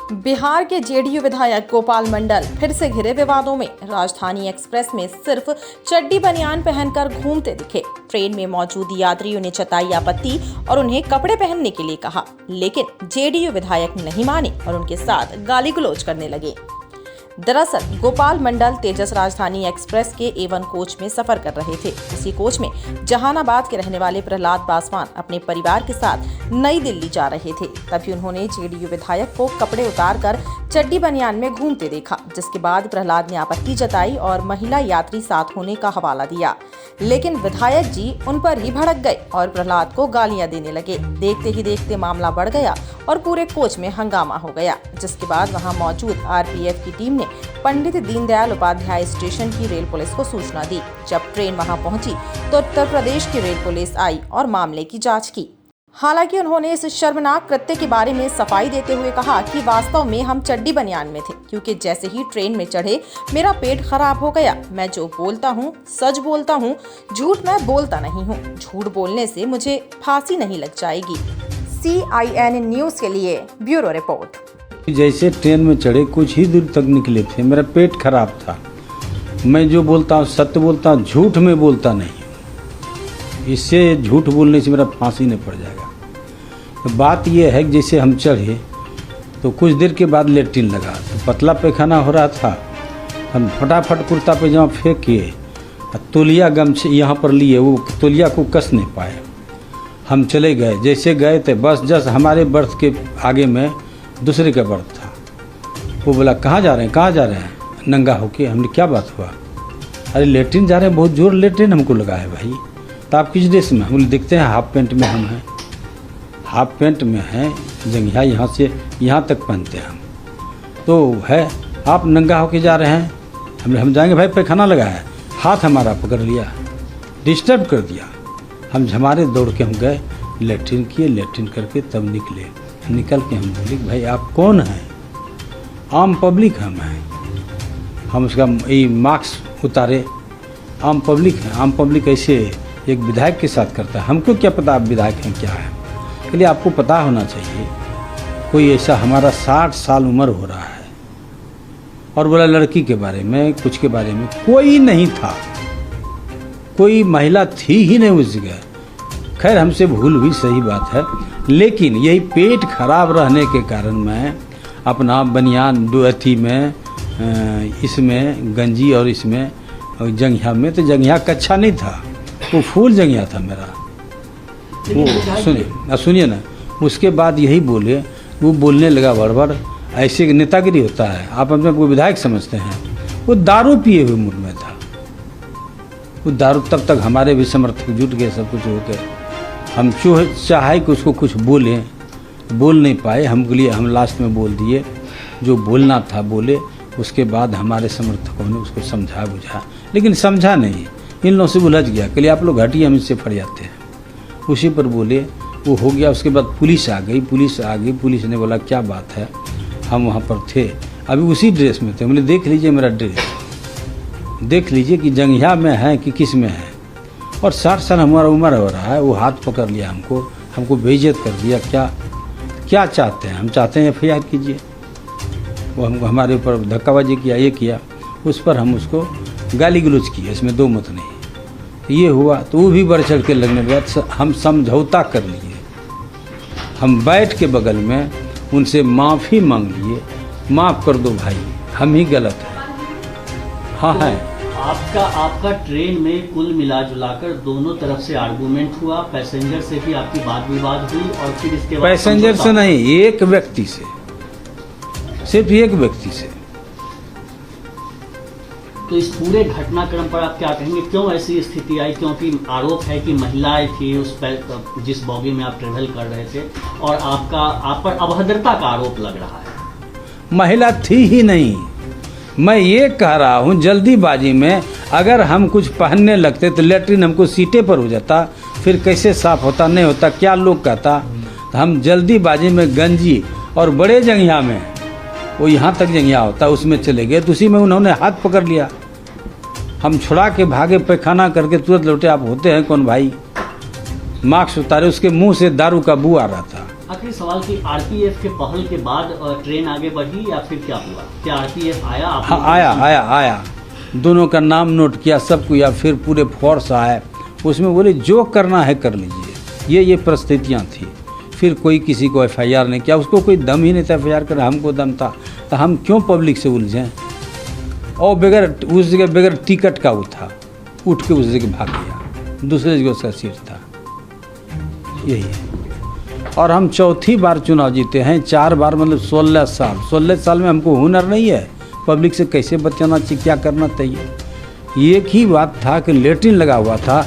बिहार के जेडीयू विधायक गोपाल मंडल फिर से घिरे विवादों में। राजधानी एक्सप्रेस में सिर्फ चड्डी बनियान पहनकर घूमते दिखे। ट्रेन में मौजूद यात्रियों ने जताई आपत्ति और उन्हें कपड़े पहनने के लिए कहा, लेकिन जेडीयू विधायक नहीं माने और उनके साथ गाली गलौज करने लगे। दरअसल गोपाल मंडल तेजस राजधानी एक्सप्रेस के A1 कोच में सफर कर रहे थे। उसी कोच में जहानाबाद के रहने वाले प्रहलाद पासवान अपने परिवार के साथ नई दिल्ली जा रहे थे। तभी उन्होंने जेडीयू विधायक को कपड़े उतारकर चड्डी बनियान में घूमते देखा, जिसके बाद प्रहलाद ने आपत्ति जताई और महिला यात्री साथ होने का हवाला दिया। लेकिन विधायक जी उन पर ही भड़क गए और प्रहलाद को गालियां देने लगे। देखते ही देखते मामला बढ़ गया और पूरे कोच में हंगामा हो गया, जिसके बाद वहां मौजूद आरपीएफ की टीम ने पंडित दीनदयाल उपाध्याय स्टेशन की रेल पुलिस को सूचना दी। जब ट्रेन वहां पहुंची तो उत्तर प्रदेश की रेल पुलिस आई और मामले की जांच की। हालांकि उन्होंने इस शर्मनाक कृत्य के बारे में सफाई देते हुए कहा कि वास्तव में हम चड्डी बनियान में थे, क्योंकि जैसे ही ट्रेन में चढ़े मेरा पेट खराब हो गया। मैं जो बोलता हूँ सच बोलता हूँ, झूठ मैं बोलता नहीं हूँ। झूठ बोलने से मुझे फांसी नहीं लग जाएगी। CIN न्यूज़ के लिए ब्यूरो रिपोर्ट। जैसे ट्रेन में चढ़े कुछ ही दूर तक निकले थे, मेरा पेट खराब था। मैं जो बोलता हूँ सत्य बोलता हूँ, झूठ में बोलता नहीं। इससे झूठ बोलने से मेरा फांसी नहीं पड़ जाएगा। तो बात यह है कि जैसे हम चढ़े तो कुछ देर के बाद लेट्रिन लगा, तो पतला पैखाना हो रहा था। हम फटाफट कुर्ता पैजामा फेंक के तौलिया गमछे यहाँ पर लिए, वो तौलिया को कस नहीं पाए। हम चले गए। जैसे गए तो बस जस्ट हमारे बर्थ के आगे में दूसरे का बर्थ था। वो बोला कहाँ जा रहे हैं, कहाँ जा रहे हैं, नंगा होके। हमने क्या बात हुआ? अरे लेट्रिन जा रहे हैं, बहुत जोर लेट्रिन हमको लगा है भाई। तो आप किस ड्रेस में? हम बोले देखते हैं हाफ पेंट में हम हैं। हाफ पेंट में हैं, जंघिया यहाँ से यहाँ तक पहनते हैं हम। तो है आप नंगा होके जा रहे हैं। हम जाएंगे भाई, पैखाना लगा है। हाथ हमारा पकड़ लिया, डिस्टर्ब कर दिया। हम झमारे दौड़ के हम गए, लेट्रिन किए, लेट्रिन करके तब निकले। निकल के हम बोले भाई आप कौन हैं? आम पब्लिक हम हैं। हम उसका ये मास्क उतारे, आम पब्लिक है। आम पब्लिक ऐसे एक विधायक के साथ करता है, हमको क्या पता आप विधायक हैं क्या है। के लिए आपको पता होना चाहिए। कोई ऐसा हमारा 60 साल उम्र हो रहा है और बोला लड़की के बारे में, कुछ के बारे में कोई नहीं था, कोई महिला थी ही नहीं उस जगह। खैर हमसे भूल हुई, सही बात है, लेकिन यही पेट खराब रहने के कारण मैं अपना बनियान अथी में, इसमें गंजी और इसमें जंघिया में, तो जंघिया कच्छा नहीं था, वो फूल जंघिया था मेरा। वो सुनिए ना, उसके बाद यही बोले, वो बोलने लगा बड़बड़। ऐसे नेतागिरी होता है? आप अपने को विधायक समझते हैं? वो दारू पिए हुए मूड में था। वो दारू, तब तक हमारे भी समर्थक जुट गए, सब कुछ हो गए। हम चाहे कि उसको कुछ बोलें, बोल नहीं पाए। हमके लिए हम लास्ट में बोल दिए, जो बोलना था बोले। उसके बाद हमारे समर्थकों ने उसको समझा बुझा, लेकिन समझा नहीं, इन लोगों से उलझ गया। के लिए आप लोग हटिए, हम इससे फट जाते हैं। उसी पर बोले, वो हो गया। उसके बाद पुलिस आ गई। पुलिस ने बोला क्या बात है, हम वहाँ पर थे, अभी उसी ड्रेस में थे। मैंने देख लीजिए मेरा ड्रेस, देख लीजिए कि जंघिया में है कि किस में है। और 60 साल हमारा उम्र हो रहा है। वो हाथ पकड़ लिया हमको बेइज्जत कर दिया। क्या चाहते हैं? हम चाहते हैं FIR कीजिए। वो हमको हमारे ऊपर धक्काबाजी किया, ये किया, उस पर हम उसको गाली गलौज किए, इसमें दो मत नहीं। ये हुआ तो वो भी बढ़ चढ़ के लगने के बाद हम समझौता कर लिए। हम बैठ के बगल में उनसे माफ़ी मांग लिए, माफ़ कर दो भाई, हम ही गलत हैं। हाँ है। आपका ट्रेन में कुल मिला जुलाकर दोनों तरफ से आर्गूमेंट हुआ, पैसेंजर से भी आपकी बात विवाद हुई और फिर इसके बाद पैसेंजर से नहीं, एक व्यक्ति से, सिर्फ एक व्यक्ति से। तो इस पूरे घटनाक्रम पर आप क्या कहेंगे? क्यों ऐसी स्थिति आई? क्योंकि आरोप है कि महिलाएं थी उस पर, जिस बॉगी में आप ट्रेवल कर रहे थे, और आप पर अभद्रता का आरोप लग रहा है। महिला थी ही नहीं। मैं ये कह रहा हूँ, जल्दीबाजी में अगर हम कुछ पहनने लगते तो लेट्रिन हमको सीटे पर हो जाता, फिर कैसे साफ होता, नहीं होता, क्या लोग कहता। तो हम जल्दीबाजी में गंजी और बड़े जंघिया में, वो यहाँ तक जंघिया होता, उसमें चले गए। तो उसी में उन्होंने हाथ पकड़ लिया, हम छुड़ा के भागे, पैखाना करके तुरंत लौटे। आप होते हैं कौन भाई? मास्क उतारे, उसके मुंह से दारू का बू आ रहा था। आखिरी सवाल कि आरपीएफ के पहल के बाद ट्रेन आगे बढ़ी या फिर क्या हुआ? क्या आरपीएफ आया? हाँ आया, दोनों का नाम नोट किया, सब किया, फिर पूरे फोर्स आए, उसमें बोले जो करना है कर लीजिए। ये परिस्थितियाँ थी। फिर कोई किसी को एफआईआर नहीं किया, उसको कोई दम ही नहीं था एफआईआर कर, हमको दम था तो हम क्यों पब्लिक से उलझें। और उस जगह बगैर टिकट का वो था, उठ के उस जगह भाग गया, दूसरे जगह उसका सीट था। यही है। और हम चौथी बार चुनाव जीते हैं, 4 बार मतलब 16 साल में हमको हुनर नहीं है पब्लिक से कैसे बचाना चाहिए, क्या करना चाहिए। एक ही बात था कि लेटरिन लगा हुआ था,